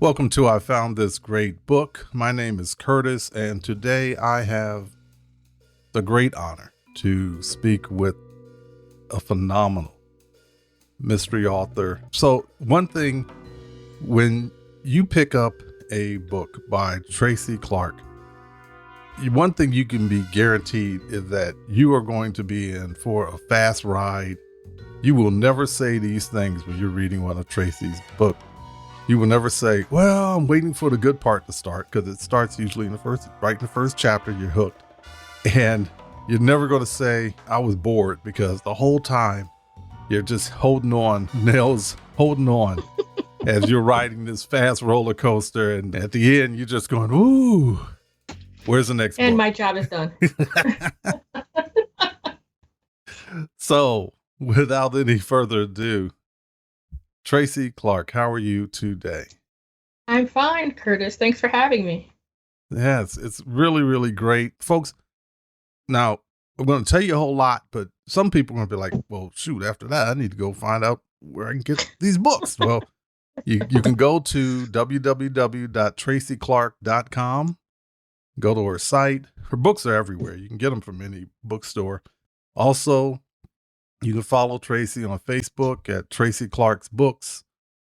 Welcome to I Found This Great Book. My name is Curtis, and today I have the great honor to speak with a phenomenal mystery author. So one thing, when you pick up a book by Tracy Clark, one thing you can be guaranteed is that you are going to be in for a fast ride. You will never say these things when you're reading one of Tracy's books. You will never say, well, I'm waiting for the good part to start, because it starts usually in the first chapter, you're hooked. And you're never going to say, I was bored, because the whole time you're just holding on, nails holding on as you're riding this fast roller coaster. And at the end, you're just going, ooh, where's the next book? And my job is done. So without any further ado, Tracy Clark, how are you today? I'm fine, Curtis. Thanks for having me. Yes, it's really, really great. Folks, now I'm going to tell you a whole lot, but some people are going to be like, well, shoot, after that, I need to go find out where I can get these books. Well, you can go to www.tracyclark.com, go to her site. Her books are everywhere. You can get them from any bookstore. Also, you can follow Tracy on Facebook at Tracy Clark's Books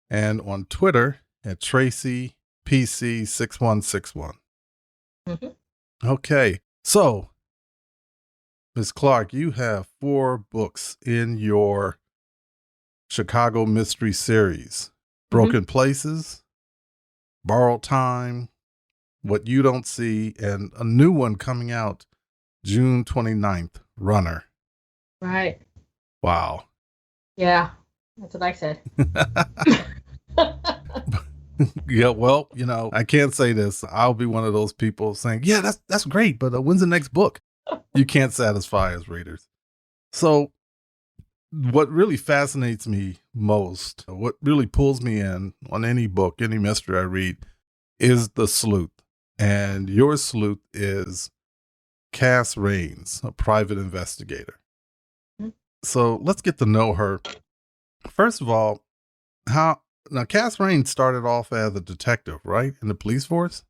and on Twitter at TracyPC6161. Mm-hmm. Okay, so Ms. Clark, you have 4 books in your Chicago Mystery Series. Broken Places, Borrowed Time, What You Don't See, and a new one coming out June 29th, Runner. Right. Wow. Yeah, that's what I said. Yeah, well, I can't say this. I'll be one of those people saying, yeah, that's great, but when's the next book? You can't satisfy as readers. So what really fascinates me most, what really pulls me in on any book, any mystery I read, is the sleuth. And your sleuth is Cass Raines, a private investigator. So let's get to know her. First of all, now Cass Raines started off as a detective, right? In the police force?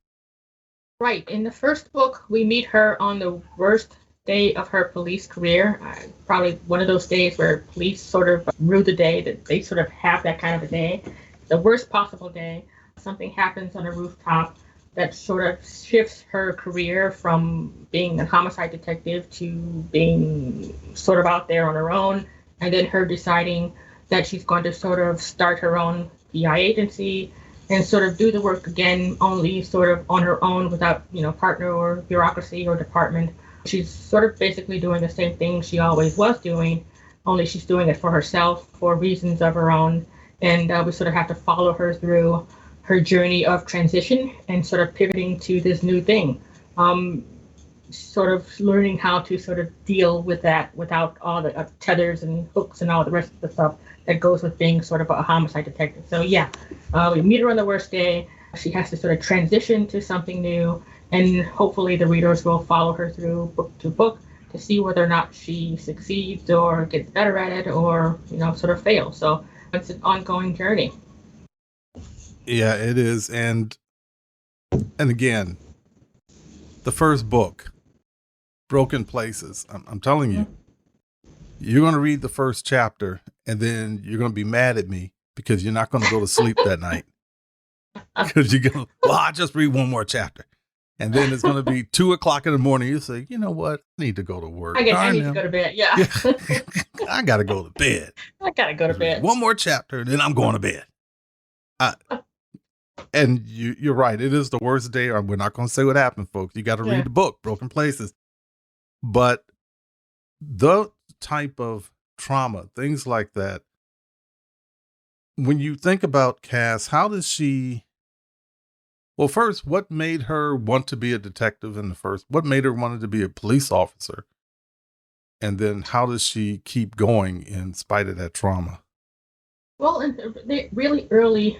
Right. In the first book, we meet her on the worst day of her police career. Probably one of those days where police sort of rue the day that they sort of have that kind of a day. The worst possible day. Something happens on a rooftop that sort of shifts her career from being a homicide detective to being sort of out there on her own, and then her deciding that she's going to sort of start her own PI agency and sort of do the work again, only sort of on her own without, partner or bureaucracy or department. She's sort of basically doing the same thing she always was doing, only she's doing it for herself for reasons of her own. And we sort of have to follow her through her journey of transition and sort of pivoting to this new thing, sort of learning how to sort of deal with that without all the tethers and hooks and all the rest of the stuff that goes with being sort of a homicide detective. So yeah, we meet her on the worst day. She has to sort of transition to something new, and hopefully the readers will follow her through book to book to see whether or not she succeeds or gets better at it or, sort of fails. So it's an ongoing journey. Yeah, it is. And again, the first book, Broken Places, I'm telling you, you're going to read the first chapter and then you're going to be mad at me because you're not going to go to sleep that night. Because you're going to, I'll just read one more chapter. And then it's going to be 2:00 in the morning. You say, you know what? I need to go to work. I need to go to bed. Yeah. I got to go to bed. I got to go to bed. One more chapter, then I'm going to bed. And you're right. It is the worst day. We're not going to say what happened, folks. You got to read the book, Broken Places. But the type of trauma, things like that, when you think about Cass, how does she... Well, first, what made her want to be a detective in the first? What made her want to be a police officer? And then how does she keep going in spite of that trauma? Well, in the really early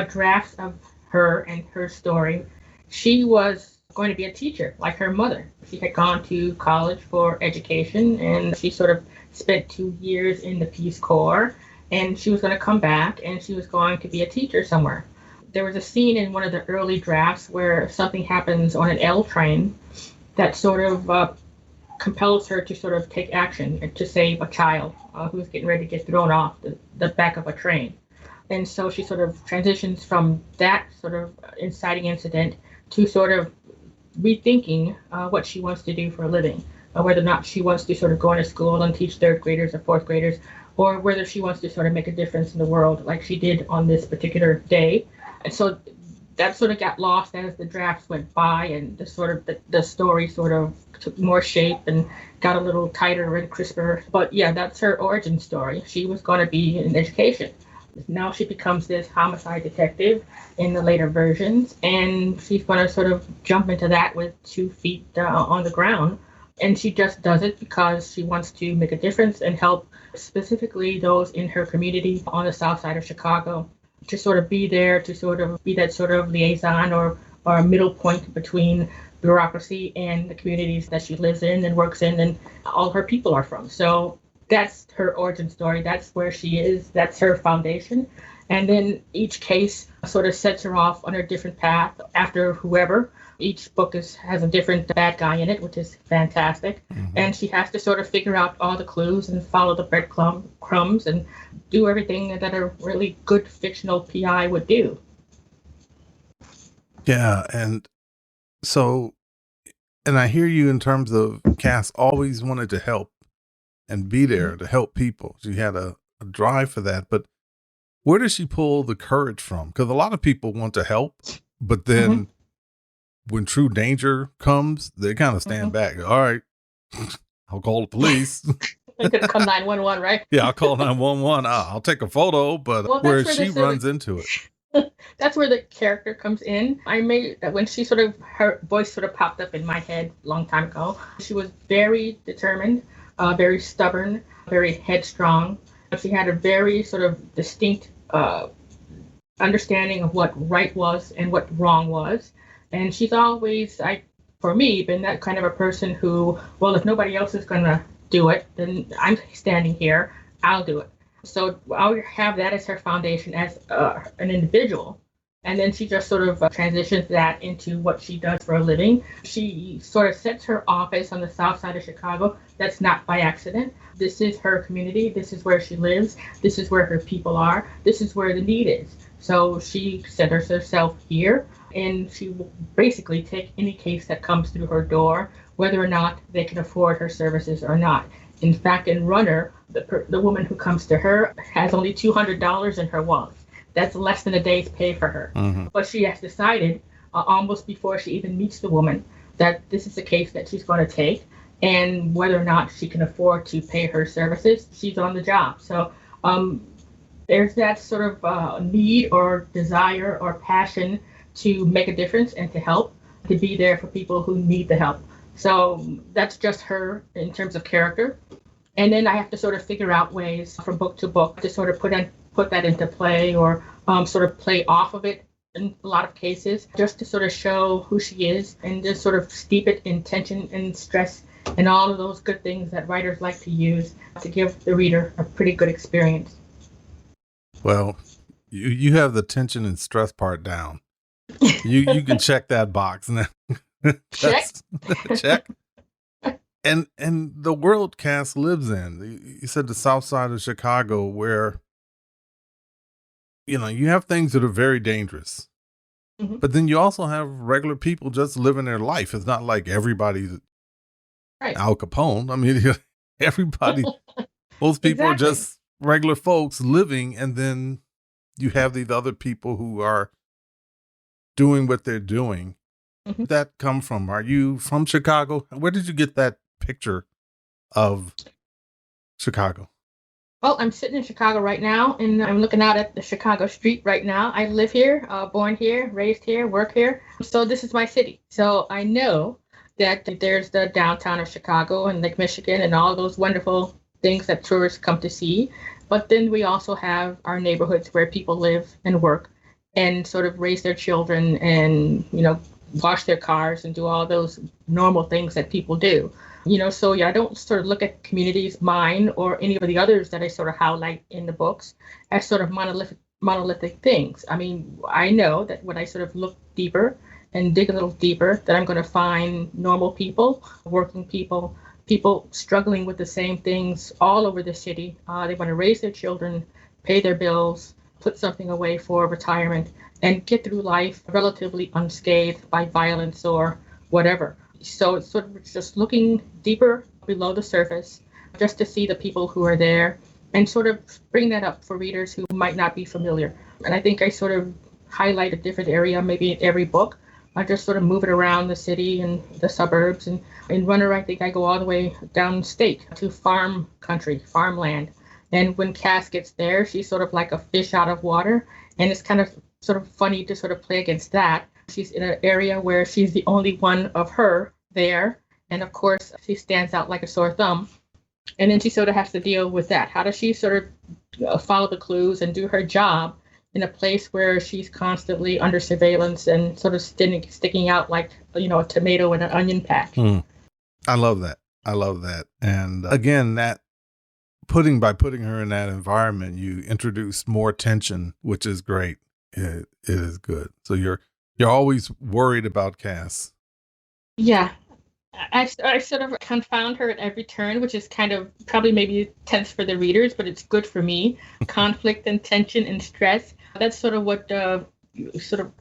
drafts of her and her story, she was going to be a teacher like her mother. She had gone to college for education, and she sort of spent 2 years in the Peace Corps, and she was going to come back and she was going to be a teacher somewhere. there was a scene in one of the early drafts where something happens on an L train that sort of compels her to sort of take action and to save a child who's getting ready to get thrown off the back of a train. And so she sort of transitions from that sort of inciting incident to sort of rethinking what she wants to do for a living, whether or not she wants to sort of go into school and teach third graders or fourth graders, or whether she wants to sort of make a difference in the world like she did on this particular day. And so that sort of got lost as the drafts went by, and the story sort of took more shape and got a little tighter and crisper. But yeah, that's her origin story. She was going to be in education. Now she becomes this homicide detective in the later versions, and she's going to sort of jump into that with 2 feet on the ground. And she just does it because she wants to make a difference and help specifically those in her community on the south side of Chicago, to sort of be there, to sort of be that sort of liaison or a middle point between bureaucracy and the communities that she lives in and works in and all her people are from. So that's her origin story. That's where she is. That's her foundation. And then each case sort of sets her off on a different path after whoever. Each book has a different bad guy in it, which is fantastic. Mm-hmm. And she has to sort of figure out all the clues and follow the breadcrumbs and do everything that a really good fictional PI would do. Yeah, and so, and I hear you in terms of Cass always wanted to help and be there to help people. She had a drive for that. But where does she pull the courage from? Because a lot of people want to help, but then when true danger comes, they kind of stand back. All right, I'll call the police. It could come 911, right? Yeah, I'll call 911. I'll take a photo, but where she runs into it. That's where the character comes in. When her voice sort of popped up in my head a long time ago. She was very determined, very stubborn, very headstrong. She had a very sort of distinct understanding of what right was and what wrong was. And she's always, for me, been that kind of a person who, well, if nobody else is going to do it, then I'm standing here, I'll do it. So I'll have that as her foundation as an individual. And then she just sort of transitions that into what she does for a living. She sort of sets her office on the south side of Chicago. That's not by accident. This is her community. This is where she lives. This is where her people are. This is where the need is. So she centers herself here, and she will basically take any case that comes through her door, whether or not they can afford her services or not. In fact, in Runner, the woman who comes to her has only $200 in her wallet. That's less than a day's pay for her. Mm-hmm. But she has decided almost before she even meets the woman that this is a case that she's going to take, and whether or not she can afford to pay her services, she's on the job. So there's that sort of need or desire or passion to make a difference and to help, to be there for people who need the help. So that's just her in terms of character. And then I have to sort of figure out ways from book to book to sort of put that into play, or sort of play off of it in a lot of cases, just to sort of show who she is and just sort of steep it in tension and stress and all of those good things that writers like to use to give the reader a pretty good experience. Well, you have the tension and stress part down. You can check that box. Check. And the world Cass lives in, you said the south side of Chicago, where you have things that are very dangerous, but then you also have regular people just living their life. It's not like everybody's Al Capone. I mean, everybody, most people are just regular folks living, and then you have these other people who are doing what they're doing. Where did that come from? Are you from Chicago? Where did you get that picture of Chicago? Well, I'm sitting in Chicago right now, and I'm looking out at the Chicago street right now. I live here, born here, raised here, work here. So this is my city. So I know that there's the downtown of Chicago and Lake Michigan and all those wonderful things that tourists come to see. But then we also have our neighborhoods where people live and work and sort of raise their children and, wash their cars and do all those normal things that people do. So I don't sort of look at communities, mine or any of the others that I sort of highlight in the books, as sort of monolithic things. I mean, I know that when I sort of look deeper and dig a little deeper, that I'm going to find normal people, working people, people struggling with the same things all over the city. They want to raise their children, pay their bills, put something away for retirement, and get through life relatively unscathed by violence or whatever. So it's sort of just looking deeper below the surface just to see the people who are there and sort of bring that up for readers who might not be familiar. And I think I sort of highlight a different area, maybe in every book. I just sort of move it around the city and the suburbs. And in Runner, I think I go all the way downstate to farm country, farmland. And when Cass gets there, she's sort of like a fish out of water. And it's kind of sort of funny to sort of play against that. She's in an area where she's the only one of her there. And of course, she stands out like a sore thumb. And then she sort of has to deal with that. How does she sort of follow the clues and do her job in a place where she's constantly under surveillance and sort of sticking out like, a tomato in an onion patch? I love that. I love that. And again, that by putting her in that environment, you introduce more tension, which is great. It is good. So you're always worried about Cass. Yeah. I sort of confound her at every turn, which is kind of probably maybe tense for the readers, but it's good for me. Conflict and tension and stress. That's sort of what sort of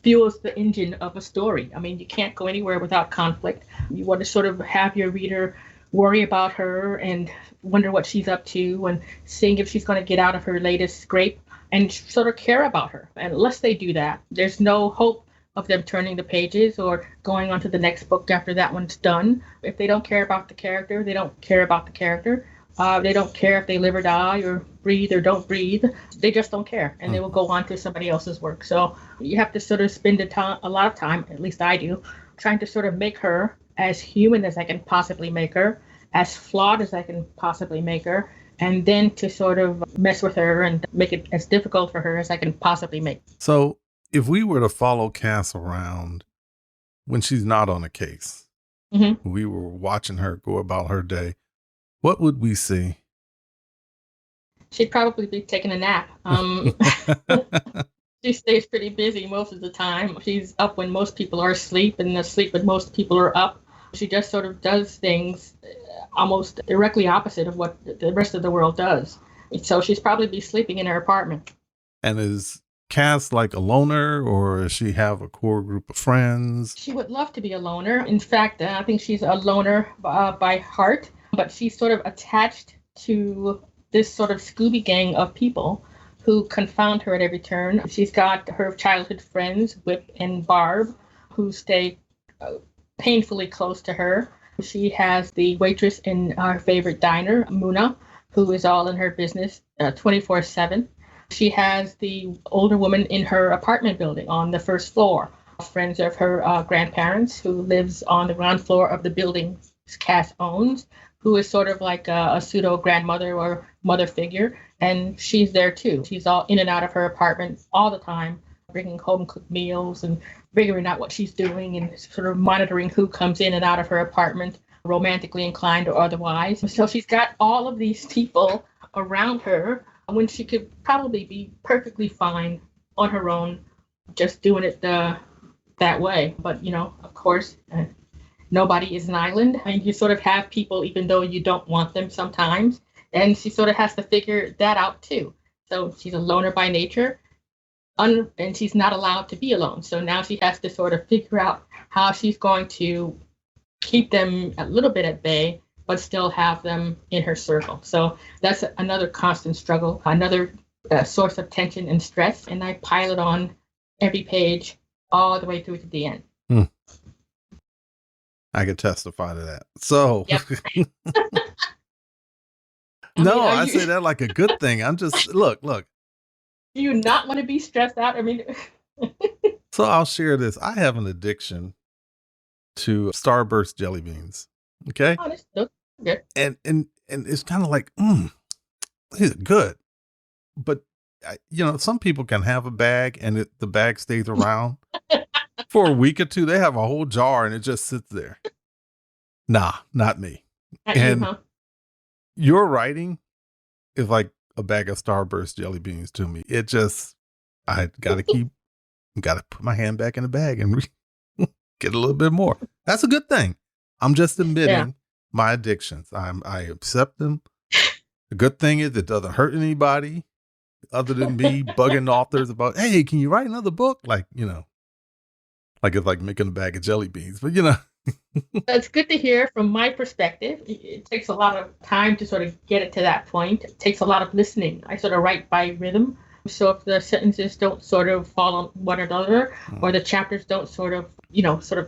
fuels the engine of a story. I mean, you can't go anywhere without conflict. You want to sort of have your reader worry about her and wonder what she's up to and seeing if she's going to get out of her latest scrape and sort of care about her. And unless they do that, there's no hope of them turning the pages or going on to the next book after that one's done. If they don't care about the character, they don't care about the character. They don't care if they live or die or breathe or don't breathe. They just don't care, and they will go on to somebody else's work. So you have to sort of spend a lot of time, at least I do, trying to sort of make her as human as I can possibly make her, as flawed as I can possibly make her, and then to sort of mess with her and make it as difficult for her as I can possibly make. So if we were to follow Cass around when she's not on a case, we were watching her go about her day, what would we see? She'd probably be taking a nap. She stays pretty busy most of the time. She's up when most people are asleep and asleep when most people are up. She just sort of does things almost directly opposite of what the rest of the world does. So she's probably be sleeping in her apartment. And is Cass like a loner, or does she have a core group of friends? She would love to be a loner. In fact, I think she's a loner by heart, but she's sort of attached to this sort of Scooby gang of people who confound her at every turn. She's got her childhood friends, Whip and Barb, who stay painfully close to her. She has the waitress in our favorite diner, Muna, who is all in her business 24/7. She has the older woman in her apartment building on the first floor, friends of her grandparents, who lives on the ground floor of the building Cass owns, who is sort of like a pseudo grandmother or mother figure. And she's there too. She's all in and out of her apartment all the time, bringing home cooked meals and figuring out what she's doing and sort of monitoring who comes in and out of her apartment, romantically inclined or otherwise. So she's got all of these people around her when she could probably be perfectly fine on her own, just doing it that way. But, of course, nobody is an island. And you sort of have people, even though you don't want them sometimes. And she sort of has to figure that out, too. So she's a loner by nature, and she's not allowed to be alone. So now she has to sort of figure out how she's going to keep them a little bit at bay, but still have them in her circle. So that's another constant struggle, another source of tension and stress. And I pile it on every page all the way through to the end. I could testify to that. So, yep. I say that like a good thing. I'm just, look. Do you not want to be stressed out? I mean, so I'll share this. I have an addiction to Starburst jelly beans. Okay. Oh, that's good. And it's kind of like, these are good. But, some people can have a bag and the bag stays around for a week or two. They have a whole jar and it just sits there. Nah, not me. Not and you, huh? Your writing is like a bag of Starburst jelly beans to me, I got to put my hand back in the bag and get a little bit more. That's a good thing. I'm just admitting my addictions. I accept them. The good thing is it doesn't hurt anybody other than me bugging authors about, hey, can you write another book? Like, like it's like making a bag of jelly beans, but It's good to hear from my perspective. It takes a lot of time to sort of get it to that point. It takes a lot of listening. I sort of write by rhythm. So if the sentences don't sort of follow one another, or the chapters don't sort of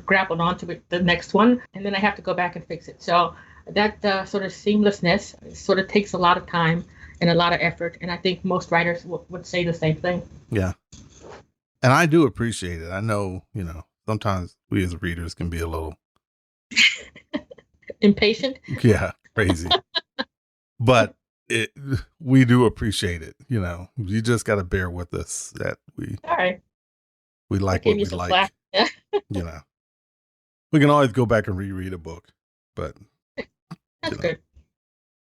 grapple onto it, the next one, and then I have to go back and fix it. So that sort of seamlessness sort of takes a lot of time and a lot of effort. And I think most writers would say the same thing. Yeah. And I do appreciate it. I know, sometimes we as readers can be a little impatient. Yeah, crazy. But we do appreciate it. You just got to bear with us that all right. We like what we like. We can always go back and reread a book, but that's good.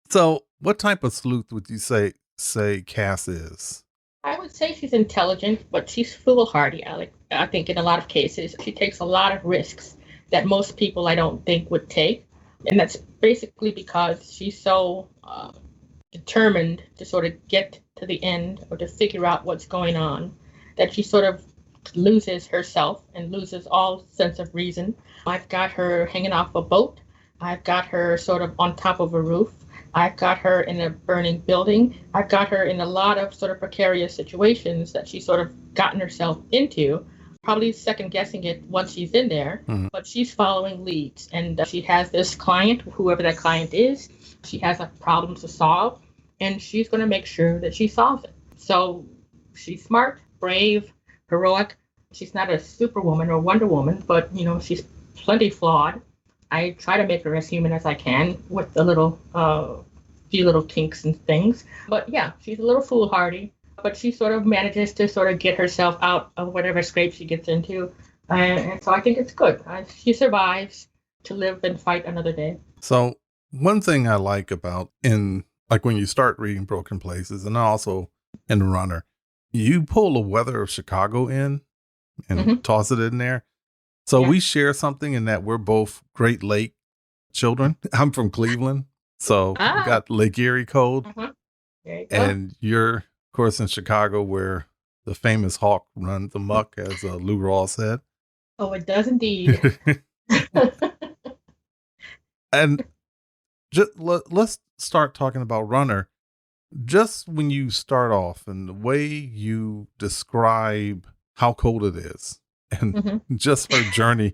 So what type of sleuth would you say Cass is? I would say she's intelligent, but she's foolhardy. I think in a lot of cases, she takes a lot of risks that most people I don't think would take. And that's basically because she's so determined to sort of get to the end or to figure out what's going on that she sort of loses herself and loses all sense of reason. I've got her hanging off a boat. I've got her sort of on top of a roof. I've got her in a burning building. I've got her in a lot of sort of precarious situations that she's sort of gotten herself into, probably second guessing it once she's in there, but she's following leads. And she has this client, whoever that client is, she has a problem to solve, and she's going to make sure that she solves it. So she's smart, brave, heroic. She's not a superwoman or Wonder Woman, but, she's plenty flawed. I try to make her as human as I can with the few little kinks and things. But yeah, she's a little foolhardy, but she sort of manages to sort of get herself out of whatever scrape she gets into. And so I think it's good. She survives to live and fight another day. So one thing I like about when you start reading Broken Places and also in Runner, you pull the weather of Chicago in and toss it in there. So we share something in that we're both Great Lake children. I'm from Cleveland, so we got Lake Erie cold. There you go. And you're, of course, in Chicago where the famous hawk runs amok, as Lou Rawls said. Oh, it does indeed. And let's start talking about Runner. Just when you start off and the way you describe how cold it is, and just her journey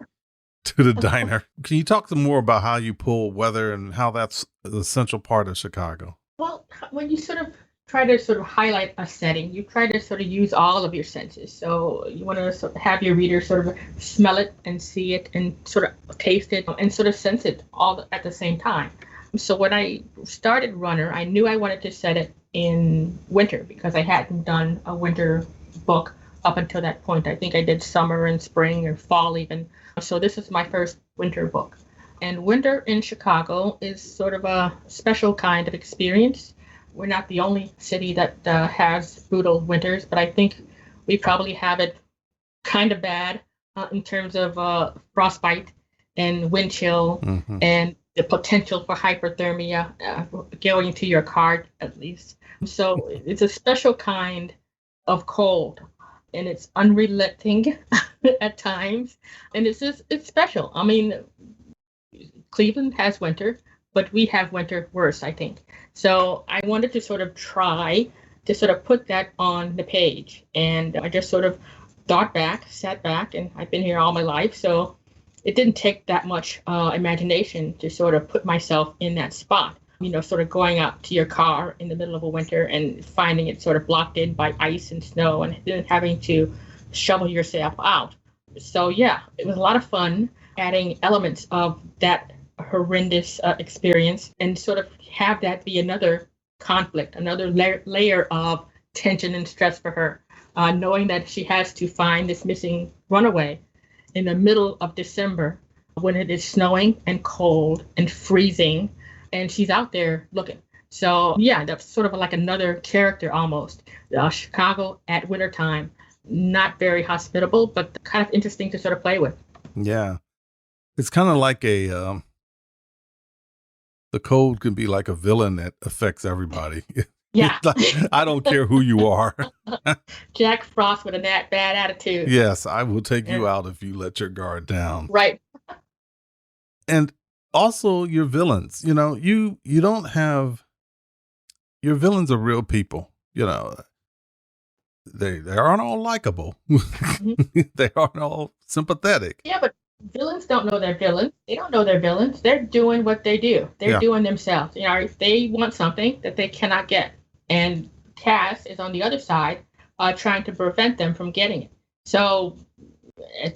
to the diner. Can you talk some more about how you pull weather and how that's the essential part of Chicago? Well, when you sort of try to sort of highlight a setting, you try to sort of use all of your senses. So you want to sort of have your reader sort of smell it and see it and sort of taste it and sort of sense it all at the same time. So when I started Runner, I knew I wanted to set it in winter because I hadn't done a winter book up until that point. I think I did summer and spring or fall even. So this is my first winter book. And winter in Chicago is sort of a special kind of experience. We're not the only city that has brutal winters, but I think we probably have it kind of bad in terms of frostbite and wind chill and the potential for hyperthermia going into your car at least. So it's a special kind of cold. And it's unrelenting at times. And it's special. I mean, Cleveland has winter, but we have winter worse, I think. So I wanted to sort of try to sort of put that on the page. And I just sort of sat back, and I've been here all my life. So it didn't take that much imagination to sort of put myself in that spot. Sort of going out to your car in the middle of a winter and finding it sort of blocked in by ice and snow and then having to shovel yourself out. So yeah, it was a lot of fun adding elements of that horrendous experience and sort of have that be another conflict, another layer of tension and stress for her, knowing that she has to find this missing runaway in the middle of December when it is snowing and cold and freezing. And she's out there looking. So yeah, that's sort of like another character almost. Chicago at wintertime, not very hospitable, but kind of interesting to sort of play with. Yeah. It's kind of like the cold can be like a villain that affects everybody. Yeah. I don't care who you are. Jack Frost with a bad attitude. Yes, I will take you Yeah. out if you let your guard down. Right. And also your villains, you don't have, your villains are real people, they aren't all likable. They aren't all sympathetic. Yeah, but villains don't know they're villains. They don't know they're villains. They're doing what they do. They're Yeah. doing themselves. They want something that they cannot get. And Cass is on the other side, trying to prevent them from getting it. So,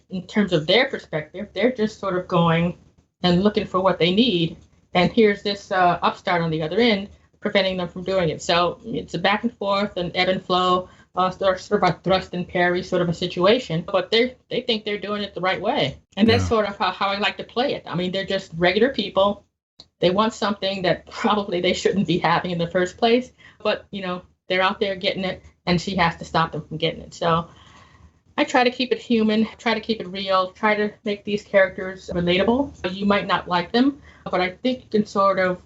in terms of their perspective, they're just sort of going and looking for what they need. And here's this upstart on the other end, preventing them from doing it. So it's a back and forth and ebb and flow, sort of a thrust and parry sort of a situation. But they think they're doing it the right way. And that's Yeah. sort of how I like to play it. I mean, they're just regular people. They want something that probably they shouldn't be having in the first place. But, they're out there getting it, and she has to stop them from getting it. So I try to keep it human, try to keep it real, try to make these characters relatable. You might not like them, but I think you can sort of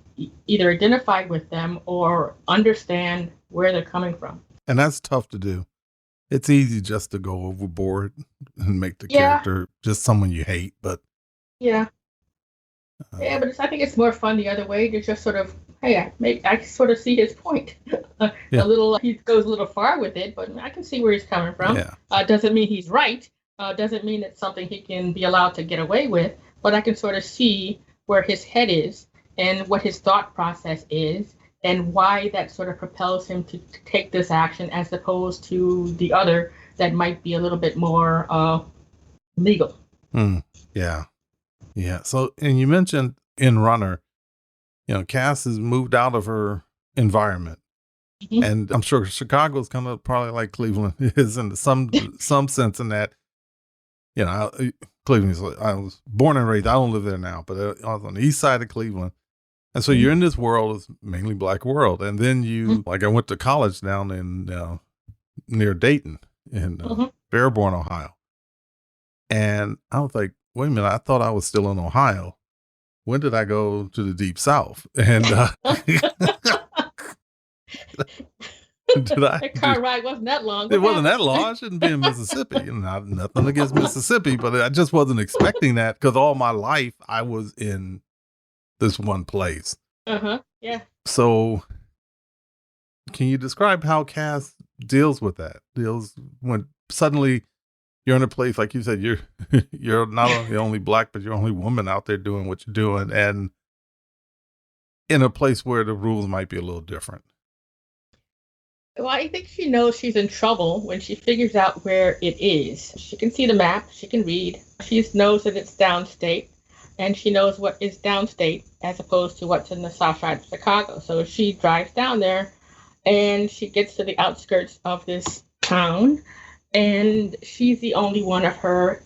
either identify with them or understand where they're coming from. And that's tough to do. It's easy just to go overboard and make the Yeah. character just someone you hate, but Yeah. Yeah, but I think it's more fun the other way to just sort of, hey, I sort of see his point. Yeah. He goes a little far with it, but I can see where he's coming from. Yeah. Doesn't mean he's right. Doesn't mean it's something he can be allowed to get away with. But I can sort of see where his head is and what his thought process is and why that sort of propels him to take this action as opposed to the other that might be a little bit more legal. Yeah. Yeah. So, and you mentioned in Runner, Cass has moved out of her environment. Mhm. And I'm sure Chicago's kind of probably like Cleveland is in some sense in that, Cleveland is, I was born and raised, I don't live there now, but I was on the east side of Cleveland. And so you're in this world, it's mainly black world. And then I went to college down in near Dayton in Fairborn, Ohio. And I was like, wait a minute, I thought I was still in Ohio. When did I go to the deep south? And That car ride wasn't that long. It wasn't that long. I shouldn't be in Mississippi. Nothing against Mississippi, but I just wasn't expecting that because all my life I was in this one place. Yeah. So can you describe how Cass deals with that? Deals when suddenly you're in a place, like you said, you're not only the only black, but you're only woman out there doing what you're doing, and in a place where the rules might be a little different. Well, I think she knows she's in trouble when she figures out where it is. She can see the map, she can read, she knows that it's downstate, and she knows what is downstate as opposed to what's in the south side of Chicago. So she drives down there and she gets to the outskirts of this town, and she's the only one of her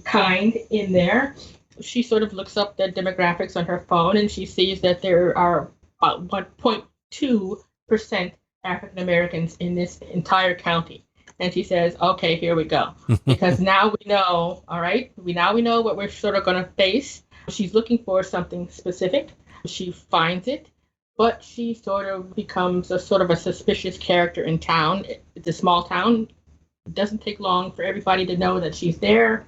kind in there. She sort of looks up the demographics on her phone and she sees that there are about 1.2% African Americans in this entire county. And she says, okay, here we go. Because now we know, all right, we know what we're sort of going to face. She's looking for something specific. She finds it, but she sort of becomes a sort of a suspicious character in town. It's a small town. It doesn't take long for everybody to know that she's there.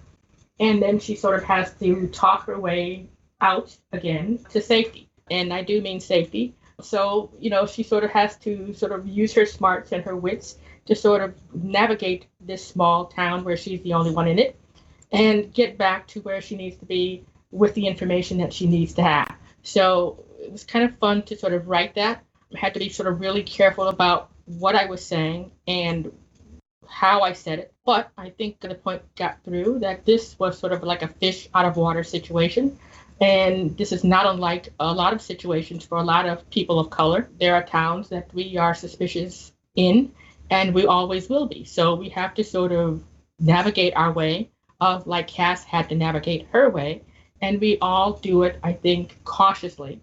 And then she sort of has to talk her way out again to safety. And I do mean safety. So, she sort of has to sort of use her smarts and her wits to sort of navigate this small town where she's the only one in it and get back to where she needs to be with the information that she needs to have. So it was kind of fun to sort of write that. I had to be sort of really careful about what I was saying and how I said it. But I think the point got through that this was sort of like a fish out of water situation. And this is not unlike a lot of situations for a lot of people of color. There are towns that we are suspicious in, and we always will be. So we have to sort of navigate our way of like Cass had to navigate her way. And we all do it, I think, cautiously.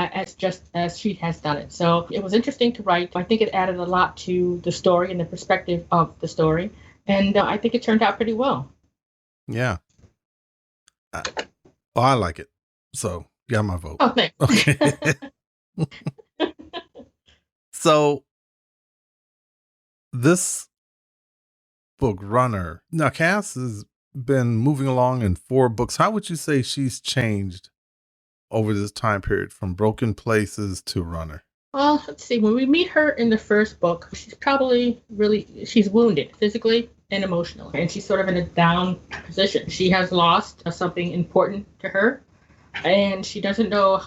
as she has done it. So it was interesting to write. I think it added a lot to the story and the perspective of the story, and I think it turned out pretty well. Yeah. Well, I like it. So, got my vote. Oh, thanks. Okay. So, this book, Runner. Now, Cass has been moving along in 4 books. How would you say she's changed over this time period from Broken Places to Runner? Well, let's see. When we meet her in the first book, she's wounded physically and emotionally, and she's sort of in a down position. She has lost something important to her, and she doesn't know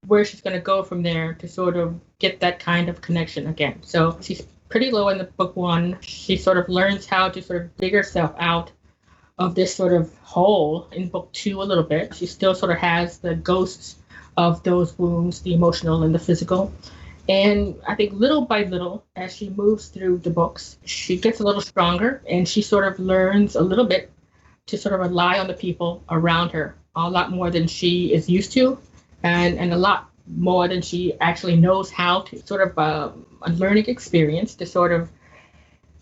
where she's going to go from there to sort of get that kind of connection again. So she's pretty low in the book 1. She sort of learns how to sort of dig herself out of this sort of hole in book 2 a little bit. She still sort of has the ghosts of those wounds, the emotional and the physical. And I think little by little, as she moves through the books, she gets a little stronger, and she sort of learns a little bit to sort of rely on the people around her a lot more than she is used to, and a lot more than she actually knows how to. Sort of a learning experience to sort of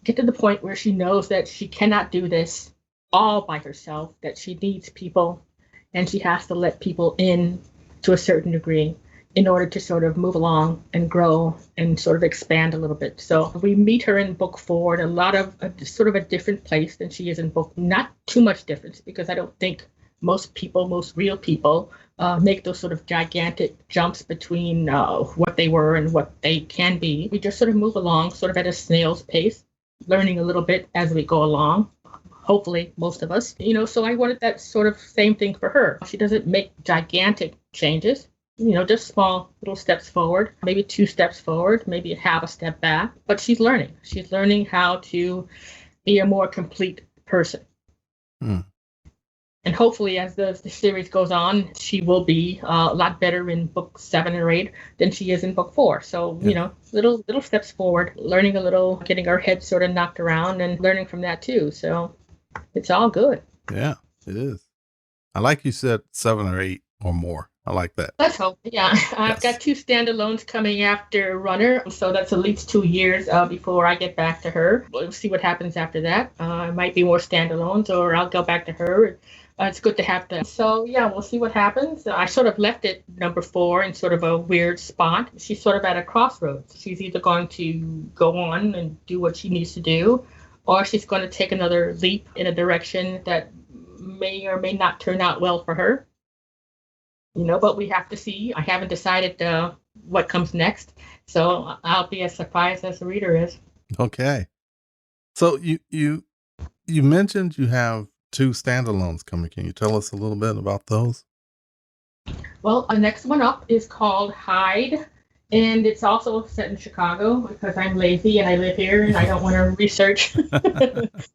get to the point where she knows that she cannot do this all by herself, that she needs people, and she has to let people in to a certain degree in order to sort of move along and grow and sort of expand a little bit. So we meet her in book 4 in a lot of sort of a different place than she is in book. Not too much difference, because I don't think most real people make those sort of gigantic jumps between what they were and what they can be. We just sort of move along sort of at a snail's pace, learning a little bit as we go along. Hopefully, most of us, so I wanted that sort of same thing for her. She doesn't make gigantic changes, just small little steps forward, maybe 2 steps forward, maybe half a step back, but she's learning. She's learning how to be a more complete person. Hmm. And hopefully, as the series goes on, she will be a lot better in book 7 or 8 than she is in book 4. So, Yeah. Little steps forward, learning a little, getting our heads sort of knocked around and learning from that too. So it's all good. Yeah, it is. I like you said 7 or 8 or more. I like that. Let's hope. Yeah, I've got 2 standalones coming after Runner, so that's at least 2 years before I get back to her. We'll see what happens after that. It might be more standalones, or I'll go back to her. It's good to have them. So yeah, we'll see what happens. I sort of left it number 4 in sort of a weird spot. She's sort of at a crossroads. She's either going to go on and do what she needs to do, or she's going to take another leap in a direction that may or may not turn out well for her. But we have to see. I haven't decided what comes next, so I'll be as surprised as the reader is. Okay. So you mentioned you have 2 standalones coming. Can you tell us a little bit about those? Well, the next one up is called Hide, and it's also set in Chicago because I'm lazy and I live here and I don't want to research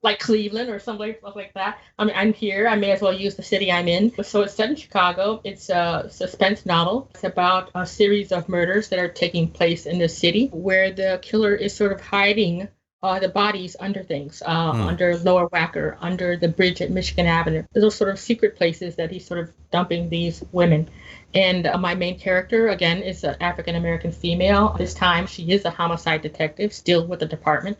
like Cleveland or someplace like that. I mean, I'm here. I may as well use the city I'm in. So it's set in Chicago. It's a suspense novel. It's about a series of murders that are taking place in the city where the killer is sort of hiding the bodies under things, under Lower Wacker, under the bridge at Michigan Avenue. Those sort of secret places that he's sort of dumping these women. And my main character, again, is an African-American female. This time, she is a homicide detective, still with the department.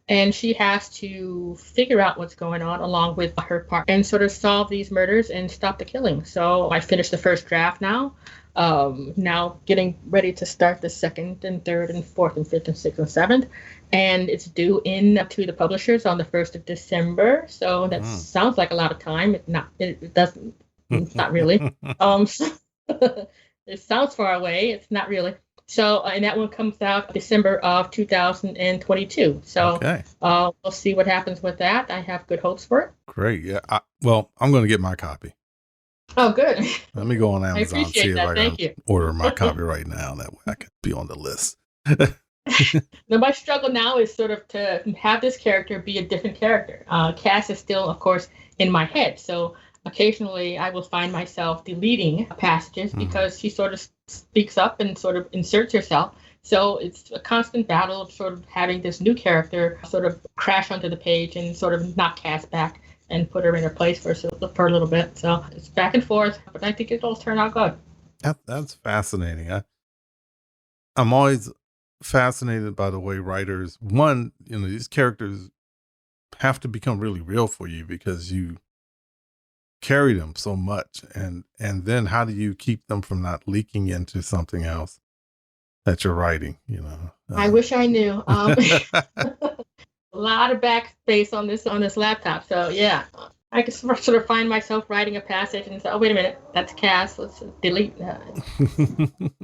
And she has to figure out what's going on along with her partner and sort of solve these murders and stop the killing. So I finished the first draft now. Now getting ready to start the 2nd and 3rd and 4th and 5th and 6th and 7th. And it's due in to the publishers on the 1st of December. So that sounds like a lot of time. It doesn't, not really. It sounds far away. It's not really. So, and that one comes out December of 2022. So Okay. We'll see what happens with that. I have good hopes for it. Great. Yeah. Well, I'm going to get my copy. Oh, good. Let me go on I Amazon, appreciate see if that. I Thank can you. order my copy right now. That way I can be on the list. Now, my struggle now is sort of to have this character be a different character. Cass is still, of course, in my head. So occasionally I will find myself deleting passages because she sort of speaks up and sort of inserts herself. So it's a constant battle of sort of having this new character sort of crash onto the page and sort of knock Cass back and put her in her place for a little bit. So it's back and forth, but I think it'll turn out good. That's fascinating. I'm always fascinated by the way writers, one, these characters have to become really real for you because you carry them so much, and then how do you keep them from not leaking into something else that you're writing? I wish I knew. A lot of backspace on this laptop. So yeah, I could sort of find myself writing a passage and say, "Oh, wait a minute, that's cast. Let's delete that."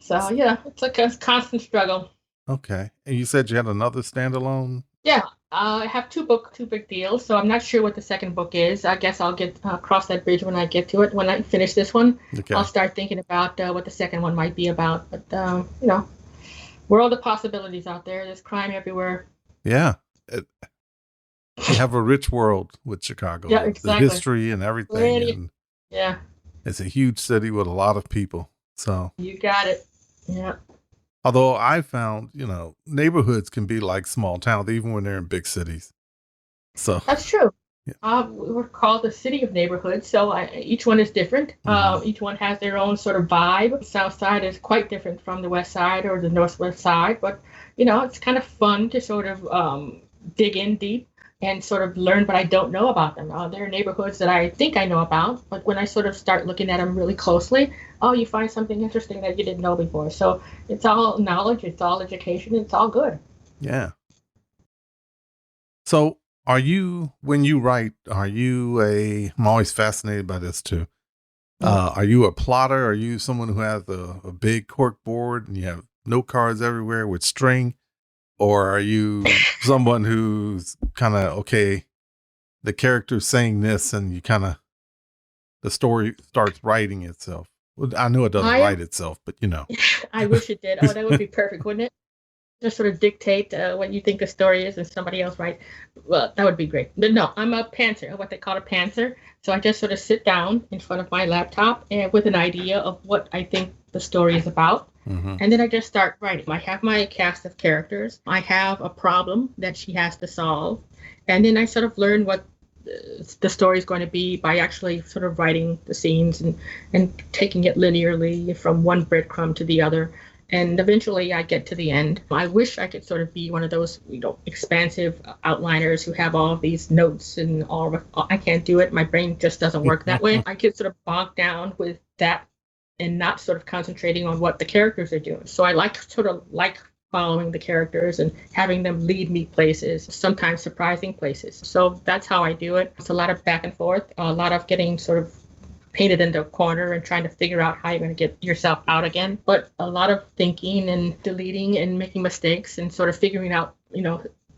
So yeah, it's like a constant struggle. Okay, and you said you had another standalone. Yeah, I have two big deals. So I'm not sure what the second book is. I guess I'll get cross that bridge when I get to it. When I finish this one, Okay. I'll start thinking about what the second one might be about. But world of possibilities out there. There's crime everywhere. Yeah. You have a rich world with Chicago. Yeah, exactly. The history and everything. And yeah. It's a huge city with a lot of people. So you got it. Yeah. Although I found, neighborhoods can be like small towns, even when they're in big cities. So that's true. Yeah. We're called the city of neighborhoods, so each one is different. Mm-hmm. Each one has their own sort of vibe. The South Side is quite different from the West Side or the Northwest Side, but it's kind of fun to sort of dig in deep and sort of learn what I don't know about them. There are neighborhoods that I think I know about, but when I sort of start looking at them really closely, you find something interesting that you didn't know before. So it's all knowledge, it's all education, it's all good. Yeah. So when you write, I'm always fascinated by this too. Are you a plotter? Are you someone who has a big cork board and you have note cards everywhere with string? Or are you someone who's kind of, okay, the character's saying this and the story starts writing itself? Well, I know it doesn't write itself, but I wish it did. Oh, that would be perfect, wouldn't it? Just sort of dictate what you think the story is and somebody else write. Well, that would be great. But no, I'm a pantser, what they call a pantser. So I just sort of sit down in front of my laptop and with an idea of what I think the story is about. Mm-hmm. And then I just start writing. I have my cast of characters. I have a problem that she has to solve. And then I sort of learn what the story is going to be by actually sort of writing the scenes and taking it linearly from one breadcrumb to the other. And eventually I get to the end. I wish I could sort of be one of those, expansive outliners who have all of these notes and all. I can't do it. My brain just doesn't work that way. I get sort of bogged down with that and not sort of concentrating on what the characters are doing. So I like following the characters and having them lead me places, sometimes surprising places. So that's how I do it. It's a lot of back and forth, a lot of getting sort of painted into a corner and trying to figure out how you're going to get yourself out again. But a lot of thinking and deleting and making mistakes and sort of figuring out,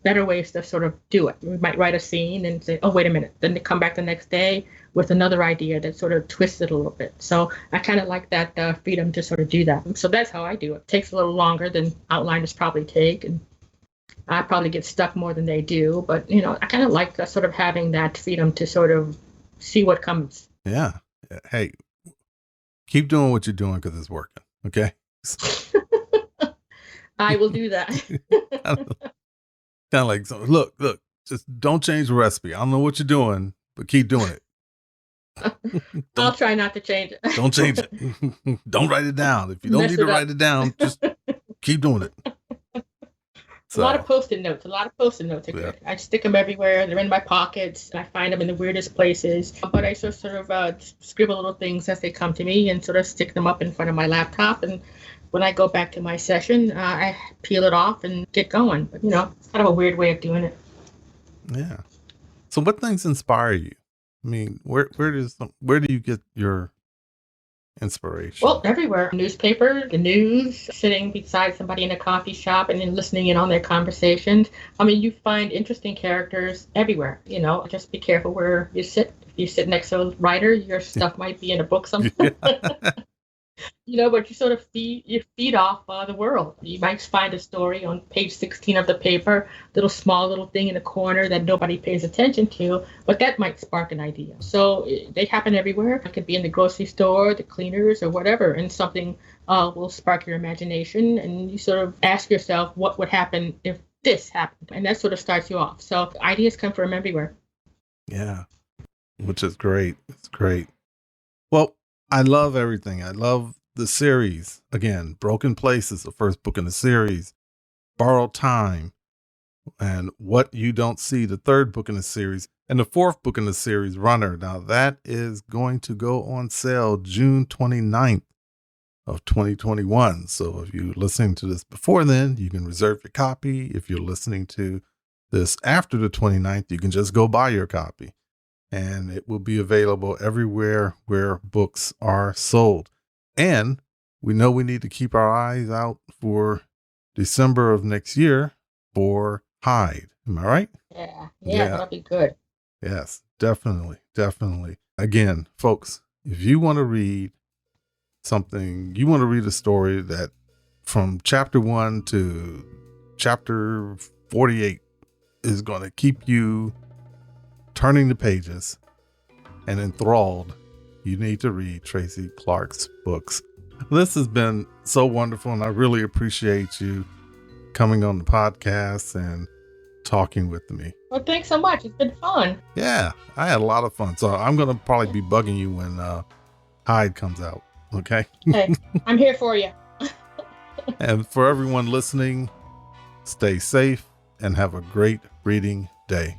better ways to sort of do it. We might write a scene and say, oh, wait a minute. Then they come back the next day with another idea that sort of twists it a little bit. So I kind of like that freedom to sort of do that. So that's how I do it. It takes a little longer than outliners probably take. And I probably get stuck more than they do. But, I kind of like sort of having that freedom to sort of see what comes. Yeah. Hey, keep doing what you're doing because it's working. Okay. I will do that. Kind of like, look, just don't change the recipe. I don't know what you're doing, but keep doing it. I'll try not to change it. Don't change it. Don't write it down. If you don't need to write it down, just keep doing it. So, a lot of Post-it notes are good. I stick them everywhere. They're in my pockets. I find them in the weirdest places. But I sort of scribble little things as they come to me and sort of stick them up in front of my laptop. And when I go back to my session, I peel it off and get going. But, it's kind of a weird way of doing it. Yeah. So what things inspire you? I mean, where do you get your inspiration? Well, everywhere. Newspaper, the news, sitting beside somebody in a coffee shop and then listening in on their conversations. I mean, you find interesting characters everywhere. Just be careful where you sit. If you sit next to a writer, your stuff might be in a book somewhere. But you sort of feed off the world. You might find a story on page 16 of the paper, small little thing in the corner that nobody pays attention to, but that might spark an idea. So they happen everywhere. It could be in the grocery store, the cleaners, or whatever, and something will spark your imagination, and you sort of ask yourself, what would happen if this happened? And that sort of starts you off. So ideas come from everywhere. Yeah, which is great. It's great. Well, I love everything. I love the series. Again, Broken Places, the first book in the series, Borrowed Time, and What You Don't See, the third book in the series, and the fourth book in the series, Runner. Now, that is going to go on sale June 29th of 2021. So if you're listening to this before then, you can reserve your copy. If you're listening to this after the 29th, you can just go buy your copy. And it will be available everywhere where books are sold. And we know we need to keep our eyes out for December of next year for Hyde. Am I right? Yeah, that'll be good. Yes, definitely. Definitely. Again, folks, if you want to read something, you want to read a story that from chapter 1 to chapter 48 is going to keep you turning the pages and enthralled, you need to read Tracy Clark's books. This has been so wonderful, and I really appreciate you coming on the podcast and talking with me. Well, thanks so much. It's been fun. Yeah, I had a lot of fun. So I'm going to probably be bugging you when Hyde comes out. Okay. Hey, I'm here for you. And for everyone listening, stay safe and have a great reading day.